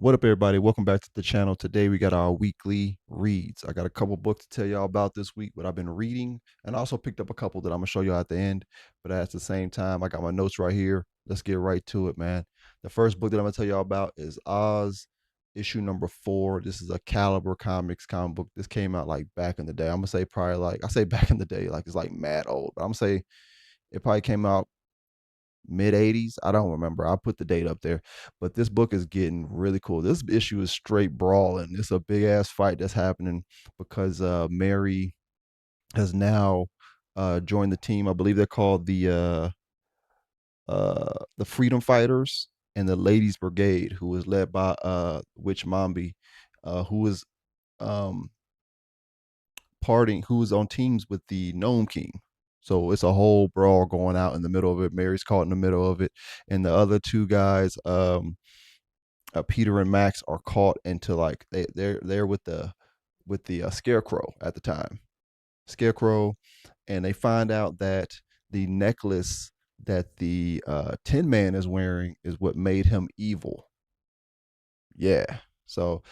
What up, everybody? Welcome back to the channel. Today we got our weekly reads. I got a couple books to tell y'all about this week, what I've been reading, and I also picked up a couple that I'm gonna show you at the end. But at the same time, I got my notes right here. Let's get right to it, man. The first book that I'm gonna tell y'all about is Oz, issue number 4. This is a Caliber Comics comic book. This came out like back in the day. I'm gonna say probably like I say back in the day, like it's like mad old. But I'm gonna say it probably came out mid 80s. I don't remember. I'll put the date up there. But this book is getting really cool. This issue is straight brawling. It's a big ass fight that's happening because Mary has now joined the team. I believe they're called the Freedom Fighters and the Ladies Brigade, who is led by Witch Mombi, who is um parting who is on teams with the Gnome King. So it's a whole brawl going out in the middle of it. Mary's caught in the middle of it, and the other two guys, Peter and Max, are caught into like they're with the Scarecrow at the time. Scarecrow, and they find out that the necklace that the Tin Man is wearing is what made him evil. Yeah. So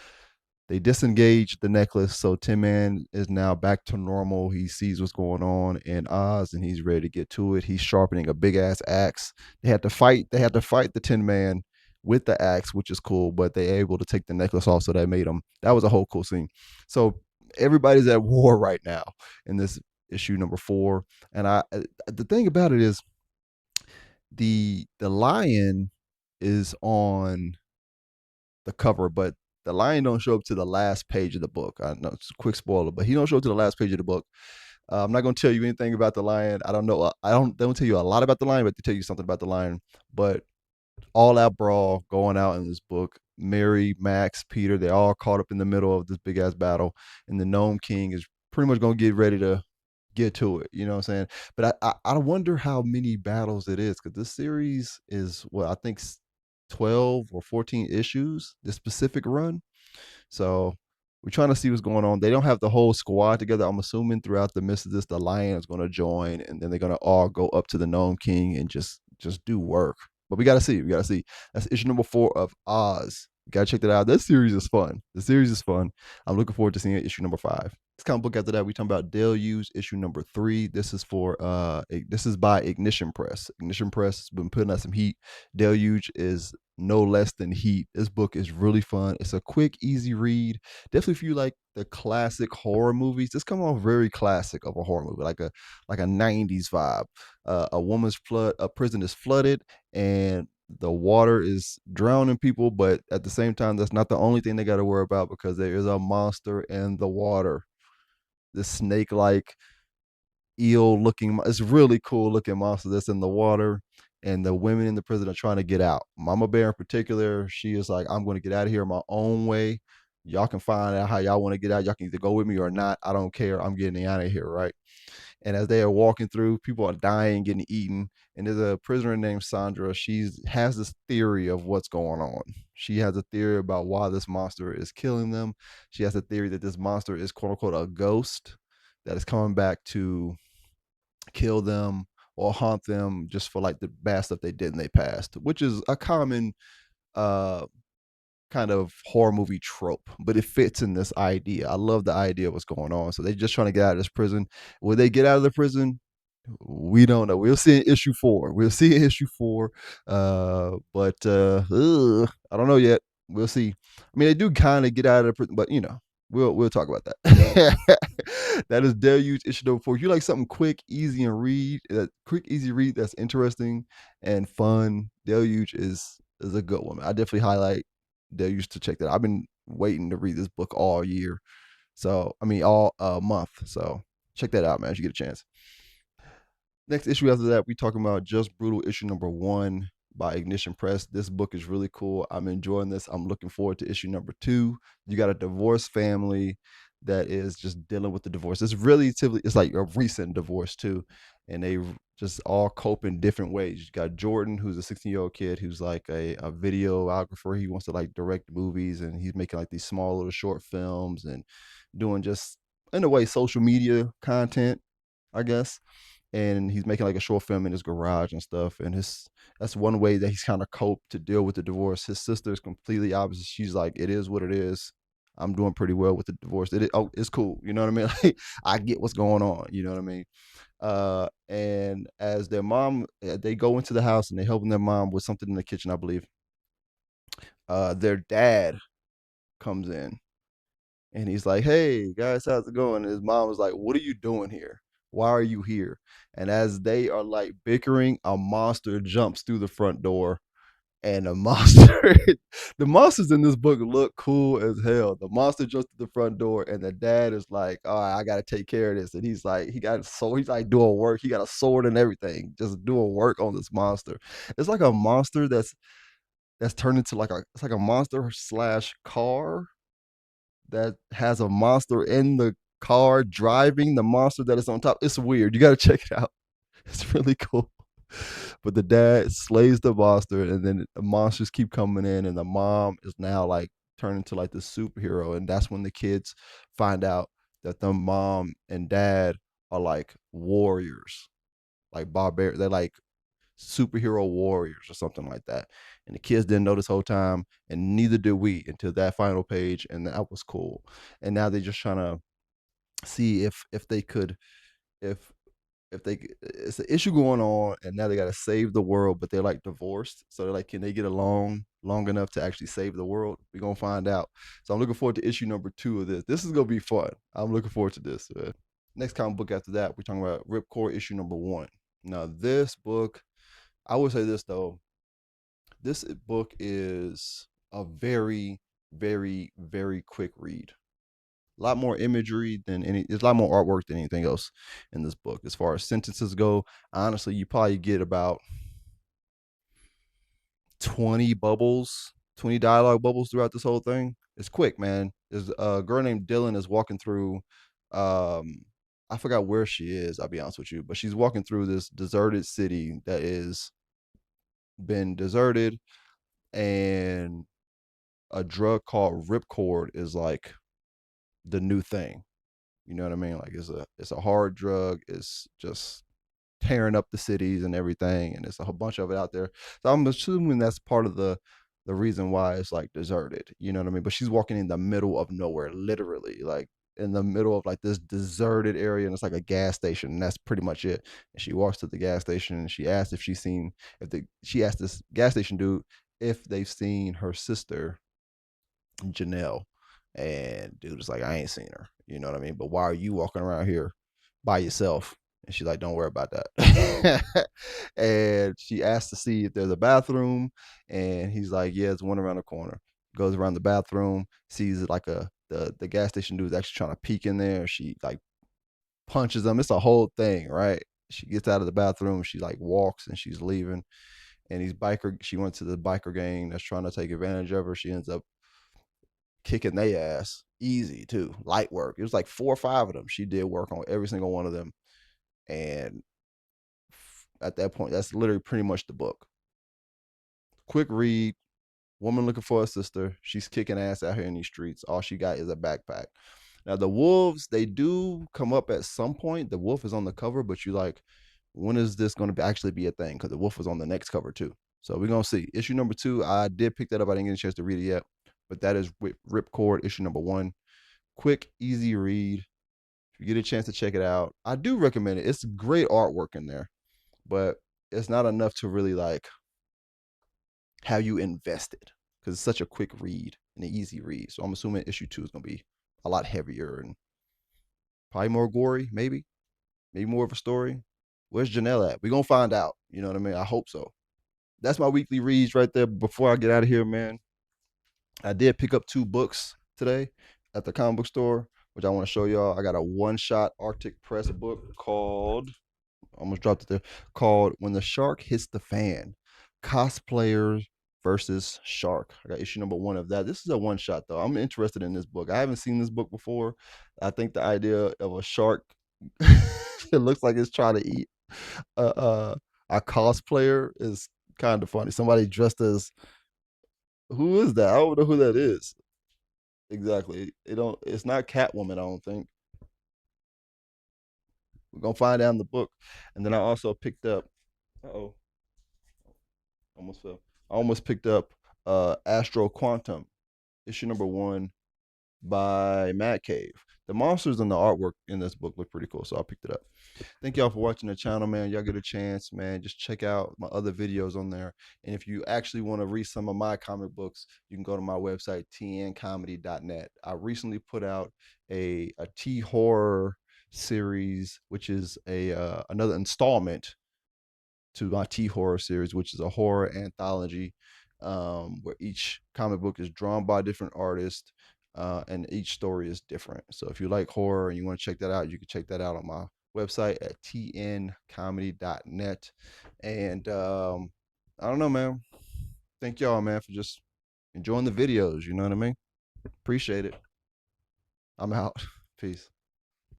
they disengage the necklace, so Tin Man is now back to normal. He sees what's going on in Oz, and he's ready to get to it. He's sharpening a big ass axe. They had to fight. They had to fight the Tin Man with the axe, which is cool. But they able to take the necklace off, so that made them. That was a whole cool scene. So everybody's at war right now in this issue number 4. And the thing about it is the lion is on the cover, but the lion don't show up to the last page of the book. I know it's a quick spoiler, but he don't show up to the last page of the book. I'm not going to tell you anything about the lion. I don't know. I don't tell you a lot about the lion, but to tell you something about the lion. But all out brawl going out in this book. Mary, Max, Peter, they all caught up in the middle of this big ass battle, and the Gnome King is pretty much going to get ready to get to it. You know what I'm saying? But I wonder how many battles it is, because this series is what I think 12 or 14 issues. This specific run, so we're trying to see what's going on. They don't have the whole squad together. I'm assuming throughout the midst of this, the lion is going to join, and then they're going to all go up to the Gnome King and just do work. But we got to see. We got to see. That's issue number 4 of Oz. You gotta check that out. That series is fun. The series is fun. I'm looking forward to seeing issue number 5. This comic book after that, we talking about Deluge issue number 3. This is for this is by Ignition Press. Ignition Press has been putting out some heat. Deluge is no less than heat. This book is really fun. It's a quick, easy read. Definitely if you like the classic horror movies, this come off very classic of a horror movie, like a 90s vibe. A prison is flooded, and the water is drowning people, but at the same time, that's not the only thing they got to worry about, because there is a monster in the water. This snake like eel looking, it's really cool looking monster that's in the water. And the women in the prison are trying to get out. Mama Bear in particular, she is like, I'm going to get out of here my own way. Y'all can find out how y'all want to get out. Y'all can either go with me or not. I don't care. I'm getting out of here, right? And as they are walking through, people are dying, getting eaten. And there's a prisoner named Sandra. She has this theory of what's going on. She has a theory about why this monster is killing them. She has a theory that this monster is quote unquote a ghost that is coming back to kill them or haunt them just for like the bad stuff they did in their past, which is a common uh kind of horror movie trope, but it fits in this idea. I love the idea of what's going on. So they're just trying to get out of this prison. Will they get out of the prison? We don't know. We'll see in issue 4. We'll see in issue 4. But I don't know yet. We'll see. I mean, they do kind of get out of the prison, but we'll talk about that. That is Deluge issue number 4. If you like something quick, easy, and quick, easy read that's interesting and fun, Deluge is a good one. I definitely highlight Deluge to check that out. I've been waiting to read this book all year. So I mean all month. So check that out, man, if you get a chance. Next issue after that, we talking about Just Brutal issue number 1 by Ignition Press. This book is really cool. I'm enjoying this. I'm looking forward to issue number 2. You got a divorced family that is just dealing with the divorce. It's like a recent divorce too, and they just all cope in different ways. You got Jordan, who's a 16-year-old kid who's like a videographer. He wants to like direct movies, and he's making like these small little short films and doing just in a way social media content, I guess. and he's making like a short film in his garage and stuff. And his that's one way that he's kind of coped to deal with the divorce. His sister is completely opposite. She's like, it is what it is. I'm doing pretty well with the divorce. It's cool. You know what I mean? Like, I get what's going on. You know what I mean? And as their mom, they go into the house and they helping their mom with something in the kitchen, I believe. Their dad comes in and he's like, "Hey guys, how's it going?" And his mom was like, "What are you doing here? Why are you here?" And as they are like bickering, a monster jumps through the front door, and the monster, the monsters in this book look cool as hell. The monster jumps through the front door, and the dad is like, "All right, I gotta take care of this." And he's like, he got a sword. He's like doing work. He got a sword and everything, just doing work on this monster. It's like a monster that's turned into like a it's like a monster slash car that has a monster in the car driving the monster that is on top. It's weird. You got to check it out. It's really cool. But the dad slays the monster, and then the monsters keep coming in, and the mom is now like turned into like the superhero, and that's when the kids find out that the mom and dad are like warriors, like barbarians. They're like superhero warriors or something like that. And the kids didn't know this whole time, and neither did we until that final page, and that was cool. And now they're just trying to see if they could if they it's an issue going on, and now they got to save the world, but they're like divorced, so they're like, can they get along long enough to actually save the world? We're gonna find out. So I'm looking forward to issue number 2 of this. This is gonna be fun. I'm looking forward to this. Next comic book after that, we're talking about Ripcord issue number 1. Now this book, I would say this though, this book is a very, very, very quick read. A lot more imagery than any. There's a lot more artwork than anything else in this book. As far as sentences go, honestly, you probably get about 20 bubbles, 20 dialogue bubbles throughout this whole thing. It's quick, man. There's a girl named Dylan is walking through. Um, I forgot where she is. I'll be honest with you, but she's walking through this deserted city that is been deserted, and a drug called Ripcord is like the new thing. You know what I mean? Like it's a hard drug. It's just tearing up the cities and everything, and it's a whole bunch of it out there. So I'm assuming that's part of the reason why it's like deserted. You know what I mean? But she's walking in the middle of nowhere, literally, like in the middle of like this deserted area, and it's like a gas station, and that's pretty much it. And she walks to the gas station, and she asked if she's seen if the she asked this gas station dude if they've seen her sister Janelle. And dude is like, I ain't seen her. You know what I mean? But why are you walking around here by yourself? And she's like, don't worry about that. And she asked to see if there's a bathroom. And he's like, yeah, there's one around the corner. Goes around the bathroom, sees it like the gas station dude is actually trying to peek in there. She like punches him. It's a whole thing, right? She gets out of the bathroom. She like walks and she's leaving. And she went to the biker gang that's trying to take advantage of her. She ends up kicking their ass easy too, light work. It was like 4 or 5 of them. She did work on every single one of them, and at that point, that's literally pretty much the book. Quick read. Woman looking for a sister. She's kicking ass out here in these streets. All she got is a backpack. Now the wolves, they do come up at some point. The wolf is on the cover, but you like, when is this going to actually be a thing? Because the wolf was on the next cover too. So we're gonna see. Issue number 2, I did pick that up. I didn't get a chance to read it yet, but that is Ripcord issue number 1. Quick, easy read. If you get a chance to check it out, I do recommend it. It's great artwork in there, but it's not enough to really like have you invested because it's such a quick read and an easy read. So I'm assuming issue 2 is gonna be a lot heavier and probably more gory, maybe more of a story. Where's Janelle at? We're gonna find out. You know what I mean? I hope so. That's my weekly reads right there. Before I get out of here, man, I did pick up 2 books today at the comic book store, which I want to show y'all. I got a one-shot Arctic Press book called, almost dropped it there, called When the Shark Hits the Fan, Cosplayers versus Shark. I got issue number 1 of that. This is a one-shot though. I'm interested in this book. I haven't seen this book before. I think the idea of a shark, it looks like it's trying to eat a cosplayer is kind of funny. Somebody dressed as, who is that? I don't know who that is. Exactly. It's not Catwoman, I don't think. We're gonna find out in the book. And then I also picked up. Oh, almost fell. I almost picked up Astro Quantum, issue number one by Mad Cave. The monsters and the artwork in this book look pretty cool, so I picked it up. Thank y'all for watching the channel, man. Y'all get a chance, man, just check out my other videos on there. And if you actually want to read some of my comic books, you can go to my website, tncomedy.net. I recently put out a T horror series, which is a another installment to my T horror series, which is a horror anthology, where each comic book is drawn by a different artist, and each story is different. So if you like horror and you want to check that out, you can check that out on my website at tncomedy.net. And I don't know, man. Thank y'all, man, for just enjoying the videos. You know what I mean? Appreciate it. I'm out. Peace.